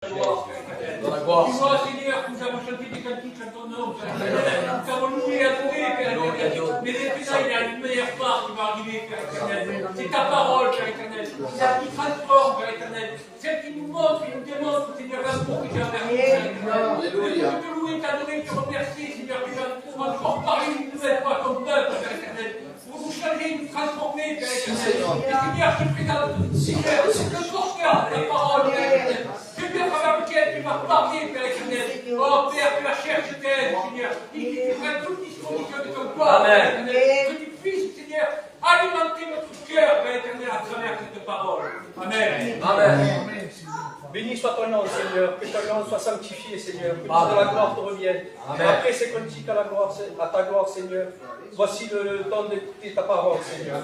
Dans la gloire. Dis-moi, Seigneur, nous avons chanté des cantiques à ton nom. Nous avons loué, adoré, Père éternel. Mais maintenant, il y a une meilleure part qui va arriver, Père éternel. C'est ta parole, Père éternel. Celle qui transforme, Père éternel. Celle qui nous montre, qui nous démontre, Seigneur, l'amour que tu as envers nous, Père éternel. Alléluia. Je te loue, t'adorer, te remercier, Seigneur, tu vas encore parler une nouvelle fois ton peuple, Père éternel. Pour nous changer, nous transformer, Père éternel. Et Seigneur, je prie dans Seigneur, le porteur de la parole, Père éternel. Que Dieu à travers lequel tu vas parler, Père éternel. Oh Père, que la chair se taise, Seigneur. Et que tu prennes toute disposition de ton corps, Père éternel. Que tu puisses, Seigneur, alimenter notre cœur, Père éternel, à travers cette parole. Amen. Amen. Béni soit ton nom, Seigneur. Que ta gloire soit sanctifiée, Seigneur. Que toute la gloire te revienne. Après ces cantiques à ta gloire, Seigneur, voici le temps d'écouter ta parole, Seigneur.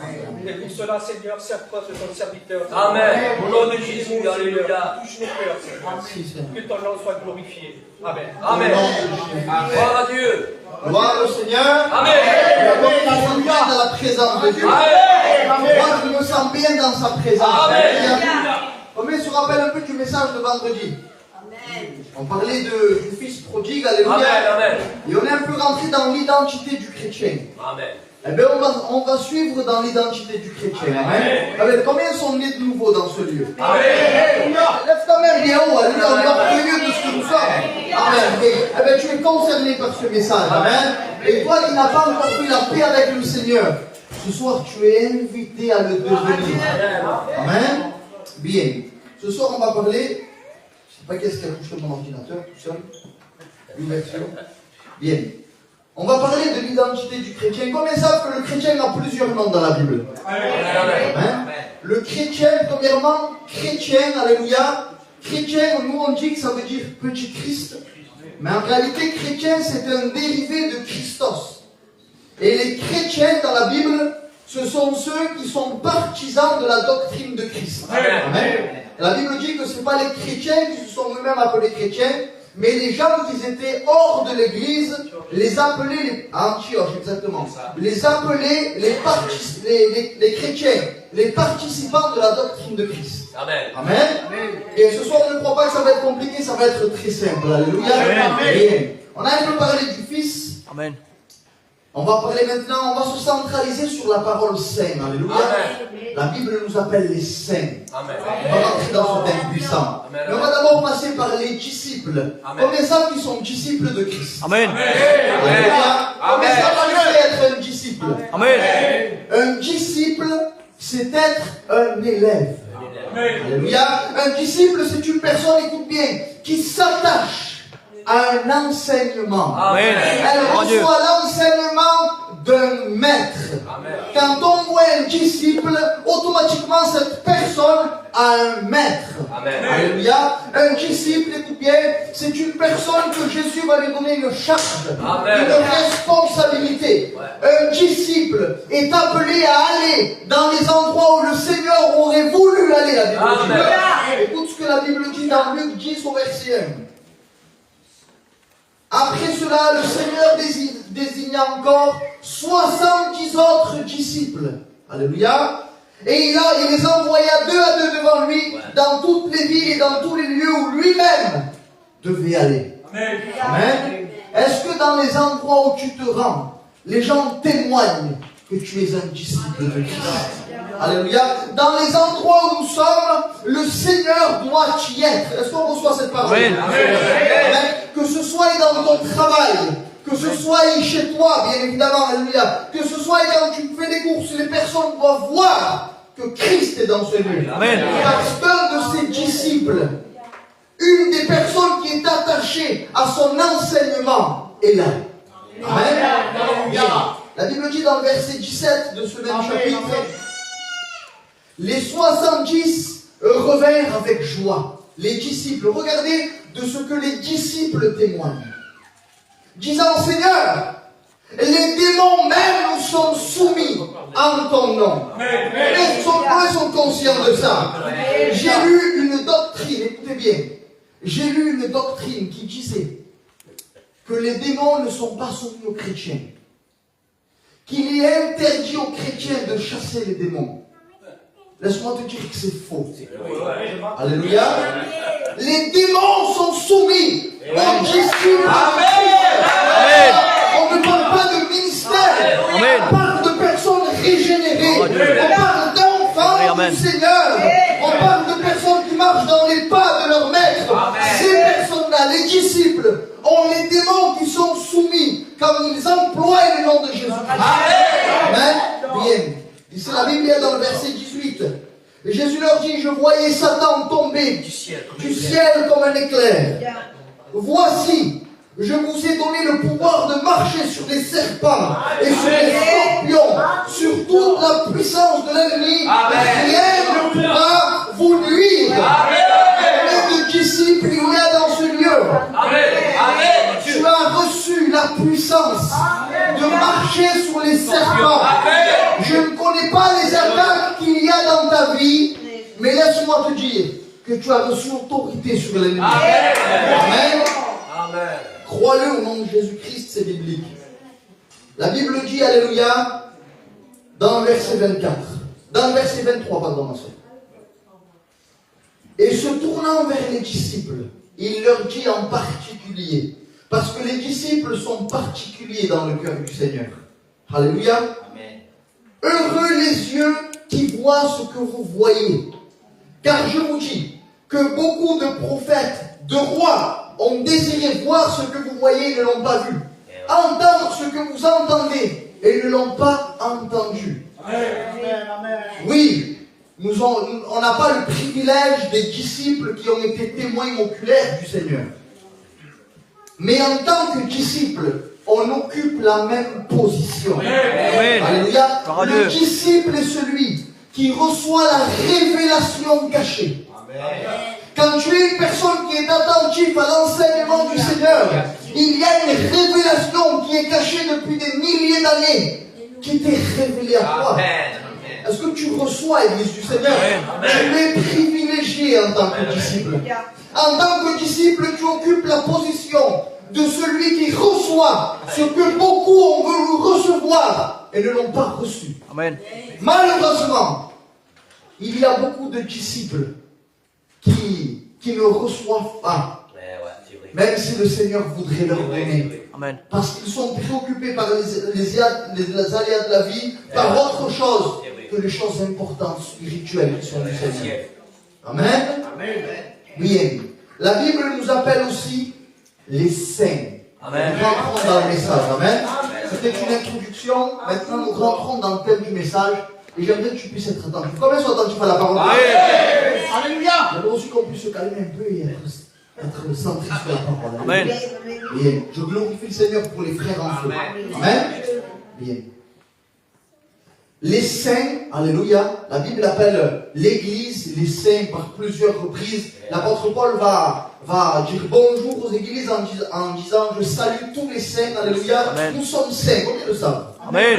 Et pour cela, Seigneur, serre-toi de ton serviteur. Amen. Au nom de Jésus, alléluia. Touche nos cœurs, Seigneur. Que ton nom soit glorifié. Amen. Amen. Gloire à Dieu. Gloire au Seigneur. Amen. Comme il a senti dans la présence de Dieu. Amen. Moi, je me sens bien dans sa présence. Amen. Combien se rappelle un peu du message de vendredi? On parlait du fils prodigue, alléluia. Amen. Et on est un peu rentré dans l'identité du chrétien. Amen. Eh bien, on va suivre dans l'identité du chrétien. Amen. Amen. Combien sont nés de nouveau dans ce lieu? Amen. Lève ta main bien haut, alléluia. On est en milieu de ce que nous sommes. Amen. Et, eh bien, tu es concerné par ce message. Amen. Et toi qui n'as pas encore fait la paix avec le Seigneur, ce soir, tu es invité à le devenir. Amen. Bien. Ce soir, on va parler. Je ne sais pas qu'est-ce qui a touché mon ordinateur tout seul. Une version. Bien. On va parler de l'identité du chrétien. Combien savent que le chrétien a plusieurs noms dans la Bible? Hein? Le chrétien, premièrement, chrétien, alléluia. Chrétien, nous on dit que ça veut dire petit Christ. Mais en réalité, chrétien, c'est un dérivé de Christos. Et les chrétiens dans la Bible, ce sont ceux qui sont partisans de la doctrine de Christ. Amen. La Bible dit que ce n'est pas les chrétiens qui se sont eux-mêmes appelés chrétiens, mais les gens qui étaient hors de l'église, les appelaient, à Antioche exactement, les appelaient les chrétiens, les participants de la doctrine de Christ. Amen. Amen. Et ce soir, ne crois pas que ça va être compliqué, ça va être très simple. Alléluia. Amen. On a un peu parlé du Fils. Amen. On va parler maintenant, on va se centraliser sur la parole sainte. Alléluia. Amen. La Bible nous appelle les saints. Amen. On va rentrer dans ce thème puissant. Amen. Mais on va d'abord passer par les disciples. Amen. Combien savent qu'ils sont disciples de Christ? Amen. Alléluia. Combien savent être un disciple? Amen. Un disciple, c'est être un élève. Alléluia. Un disciple, c'est une personne, écoute bien, qui s'attache à un enseignement. Amen. Elle reçoit l'enseignement d'un maître. Amen. Quand on voit un disciple, automatiquement cette personne a un maître. Amen. Alléluia. Un disciple, écoute bien, c'est une personne que Jésus va lui donner une charge, Amen. une responsabilité. Un disciple est appelé à aller dans les endroits où le Seigneur aurait voulu aller, la Bible dit. Amen. Écoute ce que la Bible dit dans Luc 10 au verset 1. Après cela, le Seigneur désigna encore 70 autres disciples. Alléluia. Et il les envoya deux à deux devant lui dans toutes les villes et dans tous les lieux où lui-même devait aller. Amen. Amen. Est-ce que dans les endroits où tu te rends, les gens témoignent que tu es un disciple de Christ? Alléluia. Dans les endroits où nous sommes, le Seigneur doit y être. Est-ce qu'on reçoit cette parole? Amen. Amen. Que ce soit dans ton travail, que ce soit chez toi, bien évidemment, alléluia. Que ce soit quand tu fais des courses, les personnes doivent voir que Christ est dans ce lieu. Amen. Parce qu'un de ses disciples, une des personnes qui est attachée à son enseignement est là. Amen. Bien. La Bible dit dans le verset 17 de ce même chapitre, les 70 revinrent avec joie. Les disciples, regardez de ce que les disciples témoignent. Disant, Seigneur, les démons même nous sont soumis en ton nom. Ils sont conscients de ça. J'ai lu une doctrine, écoutez bien, j'ai lu une doctrine qui disait que les démons ne sont pas soumis aux chrétiens. Qu'il est interdit aux chrétiens de chasser les démons. laisse-moi te dire que c'est faux. Alléluia. Les démons sont soumis aux disciples. On ne parle pas de ministère. On parle de personnes régénérées. On parle d'enfants du Seigneur. On parle de personnes qui marchent dans les pas de leur maître. Ces personnes-là, les disciples, ont les démons qui sont soumis quand ils emploient le nom de Jésus. Amen. Bien. Ici la Bible est dans le verset 18. Et Jésus leur dit, je voyais Satan tomber du ciel comme un éclair. Voici, je vous ai donné le pouvoir de marcher sur les serpents et sur les scorpions, sur toute la puissance de l'ennemi. Rien ne pourra vous nuire. Combien de disciples il y a dans ce lieu? Tu as reçu la puissance de marcher sur les serpents. Je ne connais pas les attaques qu'il y a dans ta vie, mais laisse-moi te dire que tu as reçu autorité sur l'ennemi. Amen. Crois-le au nom de Jésus-Christ, c'est biblique. La Bible dit, alléluia, dans le verset 24, dans le verset 23, pardon, ma soeur. Et se tournant vers les disciples, il leur dit en particulier, parce que les disciples sont particuliers dans le cœur du Seigneur. Alléluia. Amen. Heureux les yeux qui voient ce que vous voyez. Car je vous dis que beaucoup de prophètes, de rois, ont désiré voir ce que vous voyez et ne l'ont pas vu. Entendre ce que vous entendez et ne l'ont pas entendu. Amen. Oui, on n'a pas le privilège des disciples qui ont été témoins oculaires du Seigneur. Mais en tant que disciples, on occupe la même position. Amen. Alléluia. Le disciple est celui qui reçoit la révélation cachée. Amen. Quand tu es une personne qui est attentive à l'enseignement du Seigneur, il y a une révélation qui est cachée depuis des milliers d'années, qui t'est révélée à toi. Est-ce que tu reçois, Église du Seigneur? Tu es privilégié en tant que disciple. En tant que disciple, tu occupes la position de celui qui reçoit ce que beaucoup ont voulu recevoir et ne l'ont pas reçu. Amen. Malheureusement, il y a beaucoup de disciples qui ne reçoivent pas, même si le Seigneur voudrait leur donner. Amen. Parce qu'ils sont préoccupés par les aléas de la vie, par autre chose que les choses importantes, spirituelles qui sont du Seigneur. Amen. Bien. La Bible nous appelle aussi les saints. Amen. Nous rentrons dans le message. Amen. C'était une introduction. Maintenant, nous rentrons dans le thème du message. Et j'aimerais que tu puisses être attentif. Combien sont attentifs à la parole? Alléluia. J'aimerais aussi qu'on puisse se calmer un peu et être centré sur la parole. Amen. Bien. Je glorifie le Seigneur pour les frères en feu. Amen. Bien. Les saints, alléluia, la Bible appelle l'église les saints par plusieurs reprises. L'apôtre Paul va dire bonjour aux églises en disant je salue tous les saints, alléluia. Amen. Nous sommes saints, combien le savent? Amen.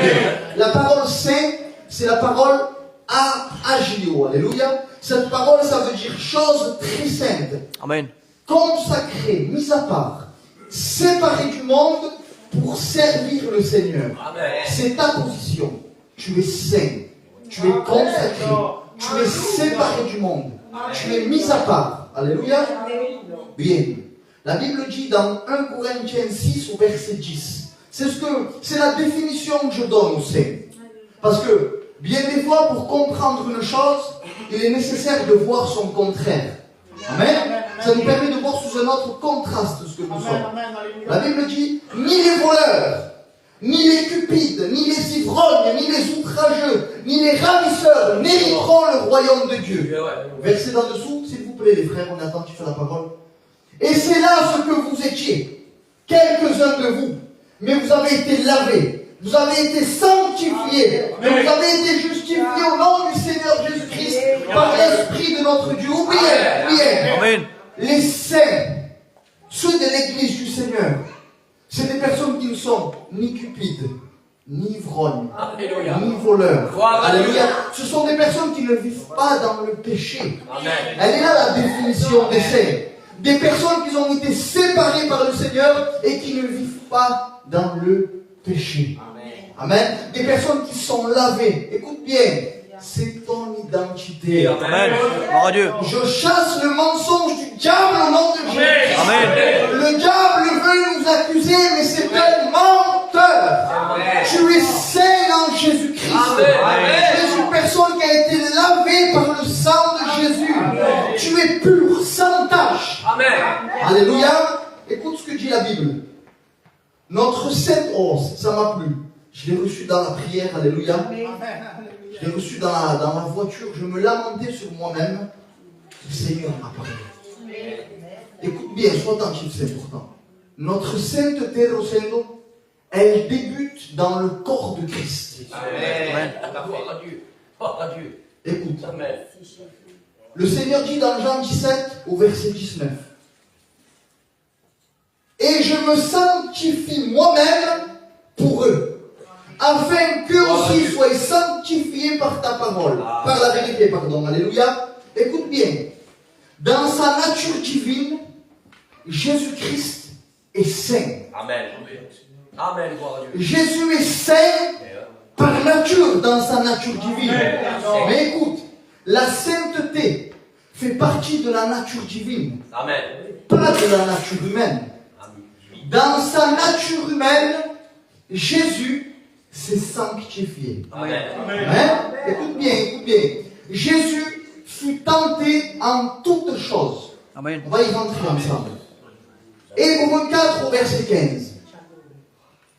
La parole saint, c'est la parole agio, alléluia. Cette parole, ça veut dire chose très sainte. Amen. Consacrée, mise à part, séparée du monde pour servir le Seigneur. Amen. C'est ta position. Tu es saint, tu es consacré, tu es séparé du monde, tu es mis à part. Alléluia. Bien. La Bible dit dans 1 Corinthiens 6 au verset 10. C'est la définition que je donne aux saints. Parce que, bien des fois, pour comprendre une chose, il est nécessaire de voir son contraire. Amen. Ça nous permet de voir sous un autre contraste ce que nous sommes. La Bible dit, ni les voleurs, ni les cupides, ni les ivrognes, ni les outrageux, ni les ravisseurs n'hériteront le royaume de Dieu. Verset d'en dessous, s'il vous plaît, les frères, on est attentifs à la parole. Et c'est là ce que vous étiez, quelques-uns de vous, mais vous avez été lavés, vous avez été sanctifiés, mais vous avez été justifiés au nom du Seigneur Jésus-Christ par l'Esprit de notre Dieu. Oubliez, les saints, ceux de l'Église du Seigneur, c'est des personnes qui ne sont ni cupides, ni ivrognes, ni voleurs. Alléluia. Ce sont des personnes qui ne vivent pas dans le péché. Amen. Elle est là la définition des saints. Des personnes qui ont été séparées par le Seigneur et qui ne vivent pas dans le péché. Amen. Amen. Des personnes qui sont lavées. Écoute bien. c'est ton identité. Amen. Gloire à Dieu. Je chasse le mensonge du diable au nom de Jésus. Amen. Le diable veut nous accuser, mais c'est un menteur. Amen. Tu es saint en Jésus-Christ. Amen. Tu es une personne qui a été lavée par le sang de Jésus. Tu es pur, sans tache. Amen. Alléluia. Écoute ce que dit la Bible. Notre sainte rose, ça m'a plu. Je l'ai reçu dans la prière, alléluia. Je l'ai reçu dans la voiture, je me lamentais sur moi-même. Le Seigneur m'a parlé. Écoute bien, sois attentif, c'est important. Notre sainteté, Rosendo, elle débute dans le corps de Christ. Amen. Gloire à Dieu. Gloire à Dieu. Écoute. Amen. Le Seigneur dit dans Jean 17, au verset 19. Et je me sanctifie moi-même pour eux, afin qu'eux aussi soient sanctifiés par ta parole, par la vérité, pardon. Alléluia. Écoute bien. Dans sa nature divine, Jésus-Christ est saint. Amen. Amen. Gloire à Dieu. Jésus est saint par nature, dans sa nature divine. Mais écoute, la sainteté fait partie de la nature divine, Amen. pas de la nature humaine. Dans sa nature humaine, Jésus s'est sanctifié. Amen. Hein? Écoute bien, écoute bien. Jésus fut tenté en toutes choses. Amen. On va y rentrer ensemble. Et Romains 4 au verset 15.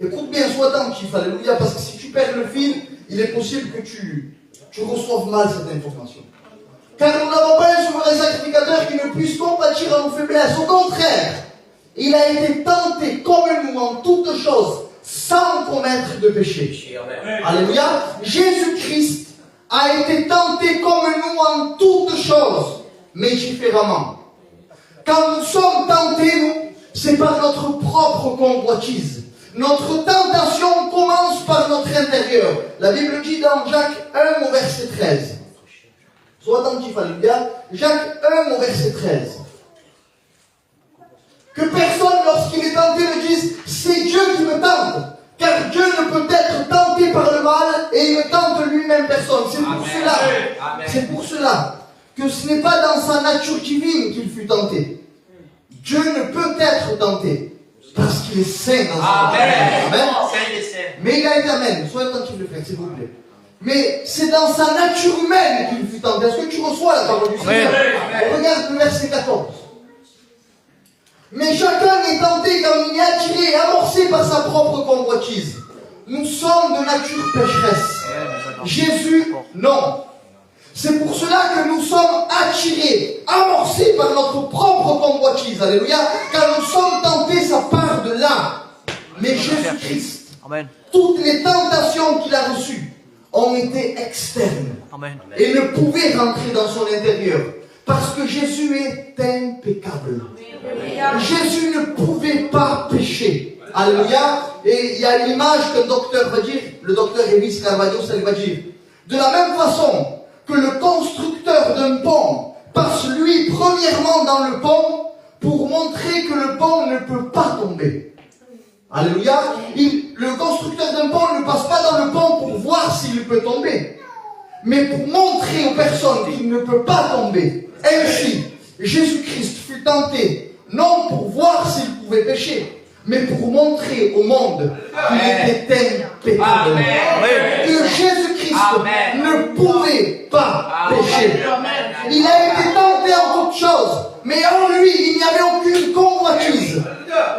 Écoute bien, sois attentif, alléluia, parce que si tu perds le fil, il est possible que tu reçoives mal cette information. Car nous n'avons pas un souverain sacrificateur qui ne puisse compatir à nos faiblesses. Au contraire, il a été tenté comme nous en toutes choses, sans commettre de péché. Amen. Alléluia. Jésus-Christ a été tenté comme nous en toutes choses, mais différemment. Quand nous sommes tentés, nous, c'est par notre propre convoitise. Notre tentation commence par notre intérieur. La Bible dit dans Jacques 1 au verset 13. Sois attentif, alléluia. Jacques 1 au verset 13. Que personne, lorsqu'il est tenté, ne dise « c'est Dieu qui me tente ». Car Dieu ne peut être tenté par le mal et il ne tente lui-même personne. C'est pour cela que ce n'est pas dans sa nature divine qu'il fut tenté. Dieu ne peut être tenté parce qu'il est saint dans sa nature. Amen. Mais il a été amen. Soyez attentifs, le frère, s'il vous plaît. Mais c'est dans sa nature humaine qu'il fut tenté. Est-ce que tu reçois la parole du Seigneur? Regarde le verset 14. Mais chacun est tenté comme il est attiré et amorcé par sa propre convoitise. Nous sommes de nature pécheresse. Jésus, non. C'est pour cela que nous sommes attirés, amorcés par notre propre convoitise. Alléluia. Car nous sommes tentés, ça part de là. Mais Jésus-Christ, toutes les tentations qu'il a reçues ont été externes. Amen. Et ne pouvaient rentrer dans son intérieur. Parce que Jésus est impeccable. Jésus ne pouvait pas pécher. Alléluia. Et il y a une image qu'un docteur va dire, le docteur Elvis Carvalho, ça va dire. De la même façon que le constructeur d'un pont passe lui premièrement dans le pont pour montrer que le pont ne peut pas tomber. Alléluia. Le constructeur d'un pont ne passe pas dans le pont pour voir s'il peut tomber, mais pour montrer aux personnes qu'il ne peut pas tomber. Ainsi, Jésus-Christ fut tenté, non pour voir s'il pouvait pécher, mais pour montrer au monde qu'il était impeccable. Que Jésus-Christ ne pouvait pas pécher. Il a été tenté en toutes choses, mais en lui, il n'y avait aucune convoitise.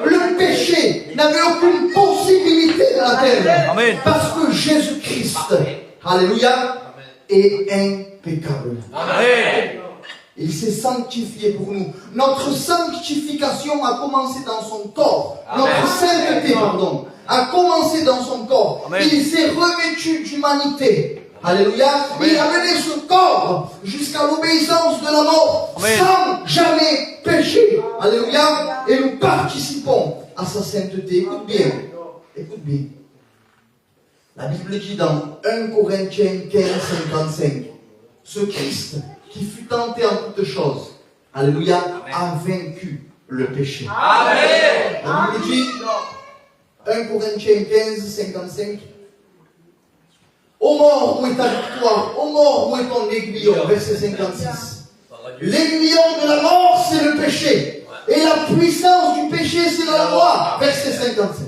Le péché n'avait aucune possibilité dans la terre. Parce que Jésus-Christ, alléluia, est impeccable. Il s'est sanctifié pour nous. Notre sanctification a commencé dans son corps. Notre sainteté, pardon, a commencé dans son corps. Il s'est revêtu d'humanité. Alléluia. Il a mené ce corps jusqu'à l'obéissance de la mort sans jamais pécher. Alléluia. Et nous participons à sa sainteté. Écoute bien. Écoute bien. La Bible dit dans 1 Corinthiens 15, 55, ce Christ qui fut tenté en toutes choses, alléluia, a vaincu le péché. Amen. La Bible dit, 1 Corinthiens 15, 55, Ô mort, où est ta victoire? Ô mort, où est ton aiguillon? Verset 56. L'aiguillon de la mort, c'est le péché. Et la puissance du péché, c'est la loi. Verset 57.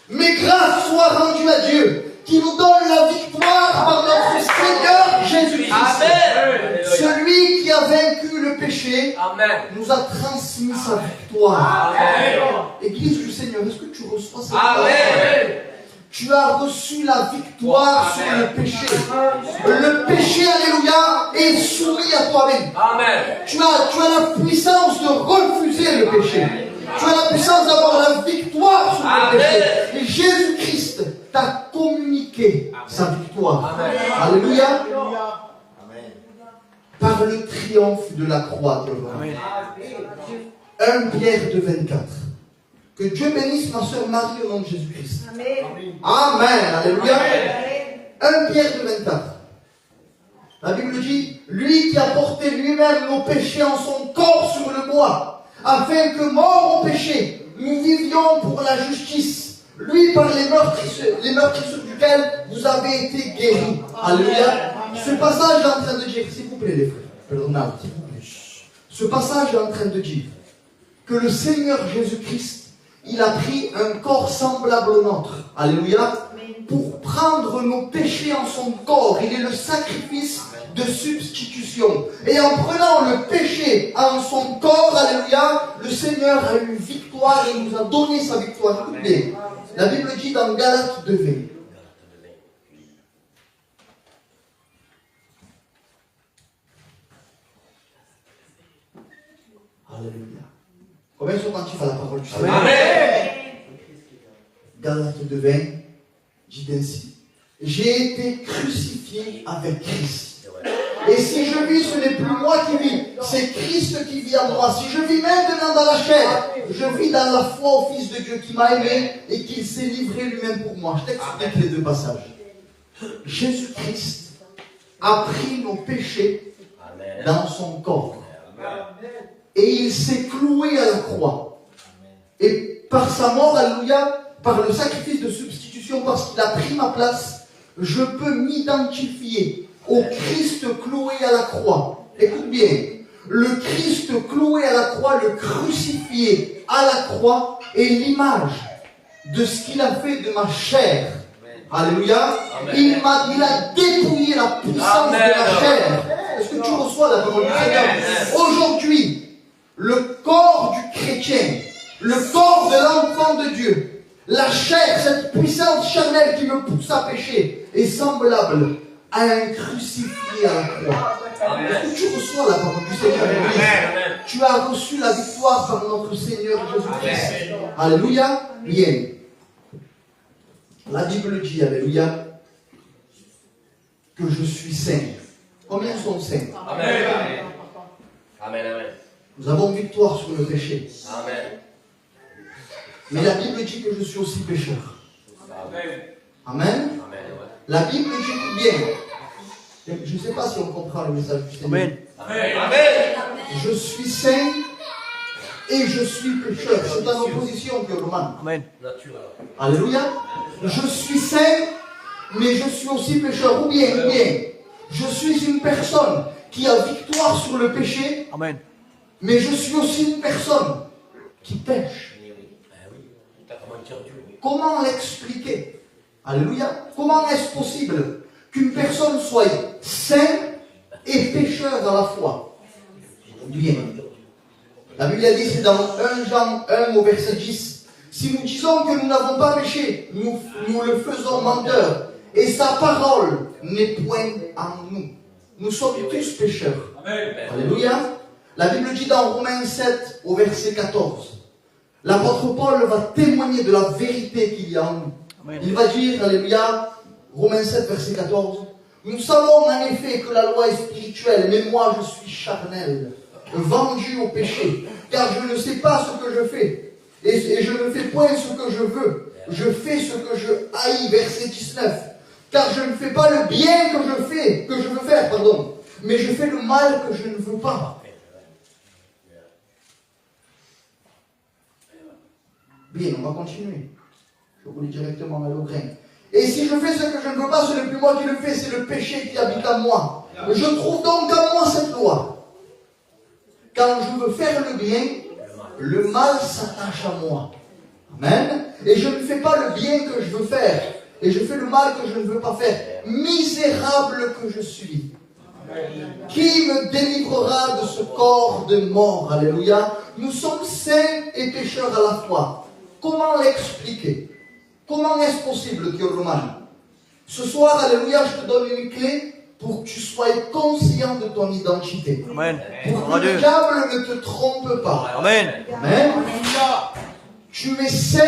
Mais grâce soit rendue à Dieu, qui nous donne la victoire par notre Seigneur Jésus-Christ. Amen. Celui qui a vaincu le péché Amen. nous a transmis sa victoire. Amen. Église du Seigneur, est-ce que tu reçois cette victoire? Amen. Tu as reçu la victoire sur le péché. Le péché, alléluia, est soumis à toi-même. Amen. Tu as la puissance de refuser le péché. Tu as la puissance d'avoir la victoire sur le péché. Et Jésus-Christ t'a communiqué sa victoire. Amen. Alléluia. Par le triomphe de la croix. Amen. 1 Pierre 2,24. Que Dieu bénisse ma soeur Marie au nom de Jésus-Christ. Amen. Alléluia. 1 Pierre 2,24. La Bible dit, lui qui a porté lui-même nos péchés en son corps sur le bois, afin que, mort au péché, nous vivions pour la justice. Lui, par les meurtrissures duquel vous avez été guéris. Alléluia. Ce passage est en train de dire, s'il vous plaît les frères, Ronald, s'il vous plaît. Ce passage est en train de dire que le Seigneur Jésus-Christ, il a pris un corps semblable au nôtre. Alléluia. Pour prendre nos péchés en son corps. Il est le sacrifice de substitution. Et en prenant le péché en son corps, alléluia, le Seigneur a eu victoire et nous a donné sa victoire. Écoutez, la Bible dit dans Galates 2:20. Alléluia. Combien sont attentifs à la parole du Seigneur? Amen. Galates 2:20 dit ainsi: j'ai été crucifié avec Christ. Et si je vis, ce n'est plus moi qui vis, c'est Christ qui vit en moi. Si je vis maintenant dans la chair, je vis dans la foi au Fils de Dieu qui m'a aimé et qui s'est livré lui-même pour moi. Je t'explique les deux passages. Jésus-Christ a pris nos péchés dans son corps. Et il s'est cloué à la croix. Et par sa mort, alléluia, par le sacrifice de substitution, parce qu'il a pris ma place, je peux m'identifier au Christ cloué à la croix. Écoute bien, le Christ cloué à la croix, le crucifié à la croix, est l'image de ce qu'il a fait de ma chair. Alléluia. Il a dépouillé la puissance de ma chair. Est-ce que tu reçois la parole du Seigneur? Aujourd'hui, le corps du chrétien, le corps de l'enfant de Dieu, la chair, cette puissance charnelle qui me pousse à pécher, est semblable à un crucifié à la croix. Est-ce que tu reçois la parole du Seigneur? Tu as reçu la victoire par notre Seigneur Jésus-Christ. Alléluia. Bien. La Bible dit, alléluia, que je suis saint. Combien sont saints? Amen. Amen. Amen. Nous avons victoire sur le péché. Amen. Mais la Bible dit que je suis aussi pécheur. Amen. Amen. Amen. La Bible dit bien. Je ne sais pas si on comprend le message du Seigneur. Amen. Amen. Je suis saint et je suis pécheur. C'est en opposition que Roman. Amen. Alléluia. Je suis saint, mais je suis aussi pécheur. Ou bien, je suis une personne qui a victoire sur le péché, Amen. mais je suis aussi une personne qui pêche. Comment l'expliquer? Alléluia. Comment est-ce possible qu'une personne soit saint et pécheur à la fois? Bien. La Bible a dit, c'est dans 1 Jean 1 au verset 10. Si nous disons que nous n'avons pas péché, nous le faisons menteur. Et sa parole n'est point en nous. Nous sommes tous pécheurs. Amen. Alléluia. La Bible dit dans Romains 7 au verset 14. L'apôtre Paul va témoigner de la vérité qu'il y a en nous. Amen. Il va dire, alléluia, Romains 7 verset 14. Nous savons en effet que la loi est spirituelle, mais moi je suis charnel, vendu au péché, car je ne sais pas ce que je fais. Et je ne fais point ce que je veux. Je fais ce que je haïs. Verset 19. Car je ne fais pas le bien que je veux faire, pardon. Mais je fais le mal que je ne veux pas. Bien, on va continuer. Je vous lis directement à l'au grain. Et si je fais ce que je ne veux pas, ce n'est plus moi qui le fais, c'est le péché qui habite en moi. Je trouve donc en moi cette loi. Quand je veux faire le bien, le mal s'attache à moi. Amen. Et je ne fais pas le bien que je veux faire. Et je fais le mal que je ne veux pas faire. Misérable que je suis. Qui me délivrera de ce corps de mort? Alléluia. Nous sommes saints et pécheurs à la fois. Comment l'expliquer? Comment est-ce possible, Théoloman? Ce soir, alléluia, je te donne une clé pour que tu sois conscient de ton identité. Amen. Pour que le diable ne te trompe pas. Amen. Amen. Tu es saint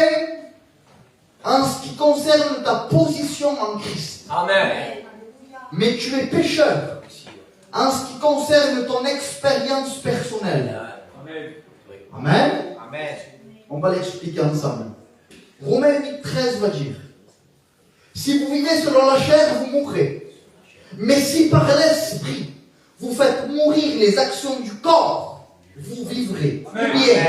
en ce qui concerne ta position en Christ. Amen. Mais tu es pécheur en ce qui concerne ton expérience personnelle. Amen. Amen. On va l'expliquer ensemble. Romains 8:13 va dire: si vous vivez selon la chair, vous mourrez. Mais si par l'esprit, vous faites mourir les actions du corps, vous vivrez. Ou bien,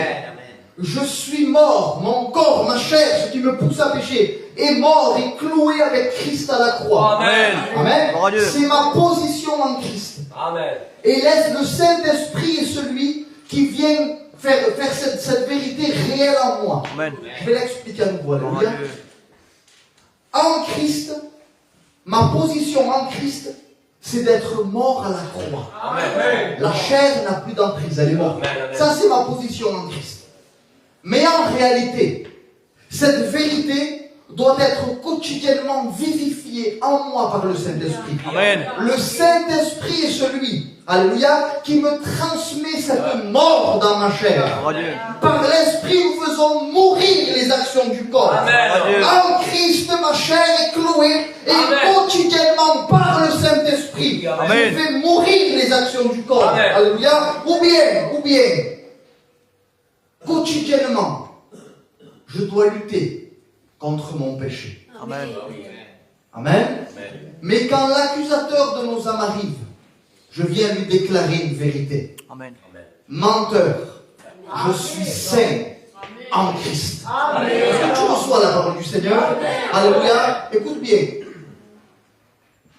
je suis mort, mon corps, ma chair, ce qui me pousse à pécher, est mort et cloué avec Christ à la croix. Amen. Amen. Gloire à Dieu. C'est ma position en Christ. Amen. Et laisse le Saint-Esprit est celui qui vient faire cette vérité réelle en moi. Amen. Je vais l'expliquer à nouveau. Gloire Alléluia. à Dieu. En Christ, ma position en Christ, c'est d'être mort à la croix. Amen. La chair n'a plus d'emprise, elle est morte. Amen. Ça, c'est ma position en Christ. Mais en réalité, cette vérité doit être quotidiennement vivifiée en moi par le Saint-Esprit. Amen. Le Saint-Esprit est celui, alléluia, qui me transmet cette mort dans ma chair. Gloire à Dieu. Par l'Esprit, nous faisons mourir les actions du corps. Amen. En Christ, ma chair est clouée et Amen. quotidiennement, par le Saint-Esprit, Amen. je fais mourir les actions du corps. Amen. Alléluia. Ou bien, quotidiennement, je dois lutter contre mon péché. Amen. Amen. Mais quand l'accusateur de nos âmes arrive, je viens lui déclarer une vérité. Amen. Menteur, je suis saint en Christ. Est-ce que tu reçois la parole du Seigneur? Alléluia. Écoute bien.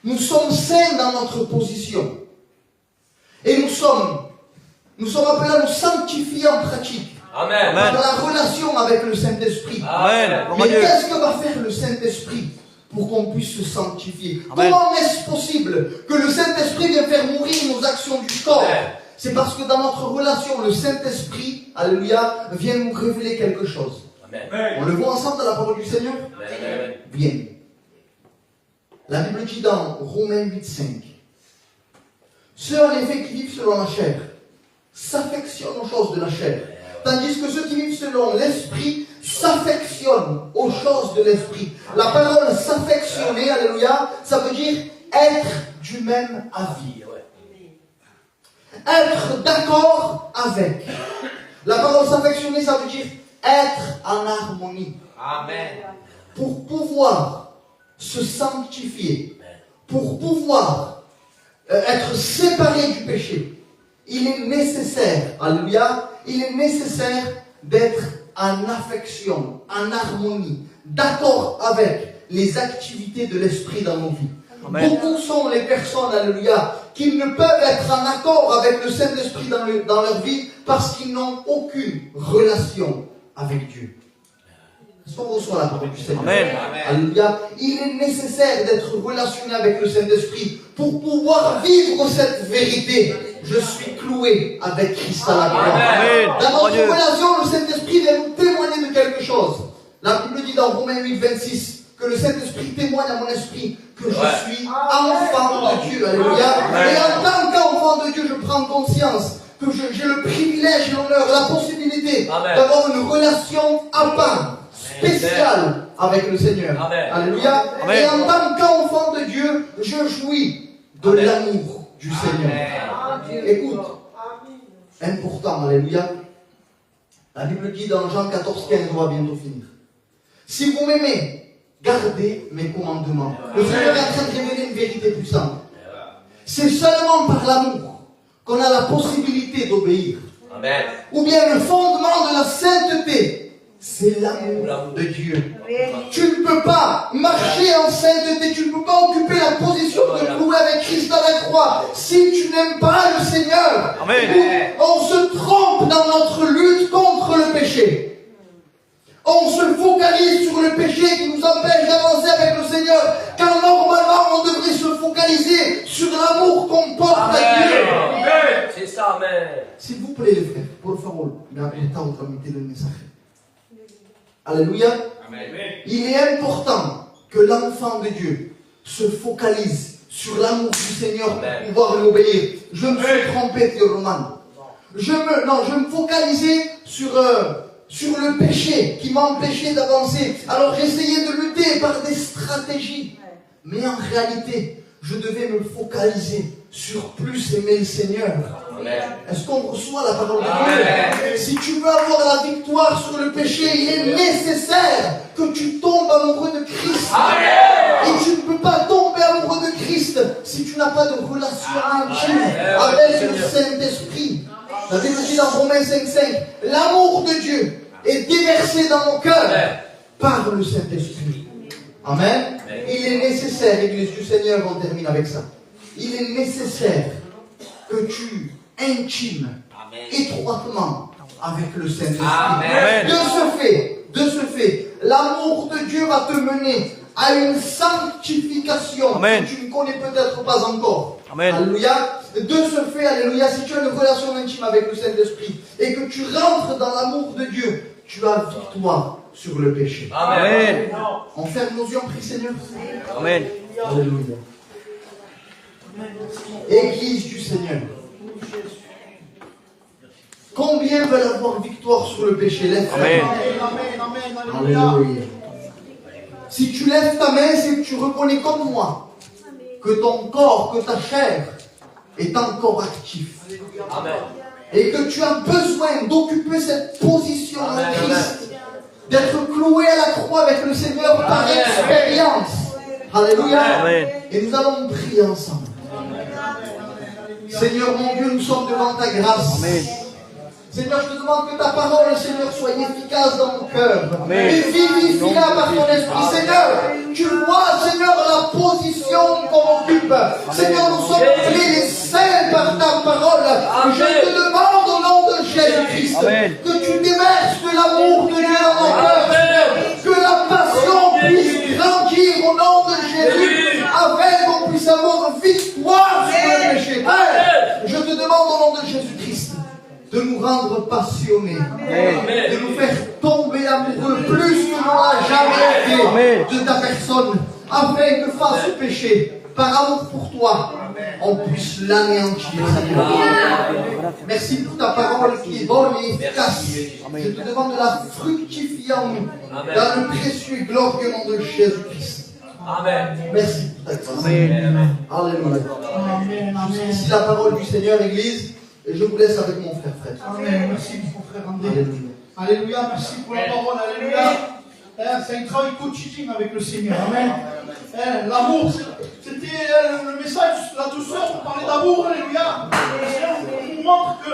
Nous sommes saints dans notre position. Et nous sommes appelés à nous sanctifier en pratique. Amen. Par la relation avec le Saint-Esprit. Amen. Gloire à Mais Dieu. qu'est-ce que va faire le Saint-Esprit pour qu'on puisse se sanctifier? Amen. Comment est-ce possible que le Saint-Esprit vienne faire mourir nos actions du corps? Amen. C'est parce que dans notre relation, le Saint-Esprit, alléluia, vient nous révéler quelque chose. Amen. On le voit ensemble dans la parole du Seigneur? Amen. Bien. La Bible dit dans Romains 8:5, ceux en effet qui vivent selon la chair s'affectionnent aux choses de la chair, tandis que ceux qui vivent selon l'esprit s'affectionnent aux choses de l'esprit. La parole s'affectionner, alléluia, ça veut dire être du même avis. Être d'accord avec. La parole s'affectionner, ça veut dire être en harmonie. Amen. Pour pouvoir se sanctifier, pour pouvoir être séparé du péché, il est nécessaire, alléluia, il est nécessaire d'être en affection, en harmonie, d'accord avec les activités de l'esprit dans nos vies. Amen. Beaucoup sont les personnes, alléluia, qui ne peuvent être en accord avec le Saint-Esprit dans leur vie parce qu'ils n'ont aucune relation avec Dieu. Est-ce qu'on reçoit la parole du Seigneur? Amen. Alléluia. Il est nécessaire d'être relationné avec le Saint-Esprit pour pouvoir vivre cette vérité. Je suis cloué avec Christ à la croix. Amen. Dans notre Dieu. relation, le Saint-Esprit vient nous témoigner de quelque chose. La Bible dit dans Romains 8:26 que le Saint-Esprit témoigne à mon esprit que je suis enfant de Dieu. Alléluia. Amen. Et en tant qu'enfant de Dieu, je prends conscience que j'ai le privilège, l'honneur, la possibilité Amen. d'avoir une relation à part, spéciale avec le Seigneur. Amen. Alléluia. Amen. Et en tant qu'enfant de Dieu, je jouis de Amen. l'amour du Seigneur. Écoute, important, alléluia. La Bible dit dans Jean 14:15, on va bientôt finir. Si vous m'aimez, gardez mes commandements. Le Seigneur est en train de révéler une vérité puissante. C'est seulement par l'amour qu'on a la possibilité d'obéir. Amen. Ou bien le fondement de la sainteté, c'est l'amour de Dieu. Tu ne peux pas marcher en sainteté, tu ne peux pas occuper la position de clouer avec Christ à la croix si tu n'aimes pas le Seigneur. Amen. On se trompe dans notre lutte contre le péché. On se focalise sur le péché qui nous empêche d'avancer avec le Seigneur, quand normalement on devrait se focaliser sur l'amour qu'on porte à Dieu. C'est ça, amen. S'il vous plaît les frères, por favor, me apretado transmitir el mensaje. Alléluia. Il est important que l'enfant de Dieu se focalise sur l'amour du Seigneur pour pouvoir lui obéir. Je me suis trompé, Théo Roman. Je me focalisais sur le péché qui m'empêchait d'avancer. Alors j'essayais de lutter par des stratégies. Mais en réalité, je devais me focaliser sur plus aimer le Seigneur. Est-ce qu'on reçoit la parole de Dieu? Si tu veux avoir la victoire sur le péché, il est nécessaire que tu tombes amoureux de Christ. Et tu ne peux pas tomber amoureux de Christ si tu n'as pas de relation intime avec le Saint-Esprit. La Bible dit dans Romains 5,5, l'amour de Dieu est déversé dans mon cœur par le Saint-Esprit. Amen. Il est nécessaire, Église du Seigneur, on termine avec ça. Il est nécessaire que tu intimes étroitement avec le Saint-Esprit. De ce fait, l'amour de Dieu va te mener à une sanctification que tu ne connais peut-être pas encore. Amen. Alléluia. De ce fait, alléluia, si tu as une relation intime avec le Saint-Esprit et que tu rentres dans l'amour de Dieu, tu as victoire sur le péché. Amen. On ferme nos yeux, on prie Seigneur. Amen. Alléluia. Église du Seigneur. Combien veulent avoir victoire sur le péché? Lève ta main. Alléluia. Si tu lèves ta main, c'est que tu reconnais comme moi que ton corps, que ta chair est encore actif. Amen. Et que tu as besoin d'occuper cette position en Christ, d'être cloué à la croix avec le Seigneur par expérience. Alléluia. Amen. Et nous allons prier ensemble. Seigneur mon Dieu, nous sommes devant ta grâce. Amen. Seigneur, je te demande que ta parole, Seigneur, soit efficace dans mon cœur. Amen. Et vivifie-la par ton esprit. Seigneur, tu vois, Seigneur, la position qu'on occupe. Seigneur, nous sommes appelés les saints par ta parole. Je te demande au nom de Jésus-Christ que tu déverses de l'amour de Dieu dans mon cœur. Que la passion puisse grandir au nom de Jésus, afin qu'on puisse avoir victoire sur le péché. Père, je te demande au nom de Jésus-Christ de nous rendre passionnés, de nous faire tomber amoureux plus que l'on l'a jamais été de ta personne, afin que face au péché, par amour pour toi, on puisse l'anéantir. Merci pour ta parole qui est bonne et efficace. Je te demande de la fructifier en nous, dans le précieux et glorieux nom de Jésus-Christ. Amen. Merci pour ta grâce. Alléluia. Ici la parole du Seigneur, Église. Et je vous laisse avec mon frère Fred. Amen. Merci mon frère André. Alléluia. Alléluia. Merci pour la parole. Alléluia. C'est un travail quotidien avec le Seigneur. Amen. L'amour, c'était le message, la douceur, on parlait d'amour. Alléluia. Le Seigneur nous montre que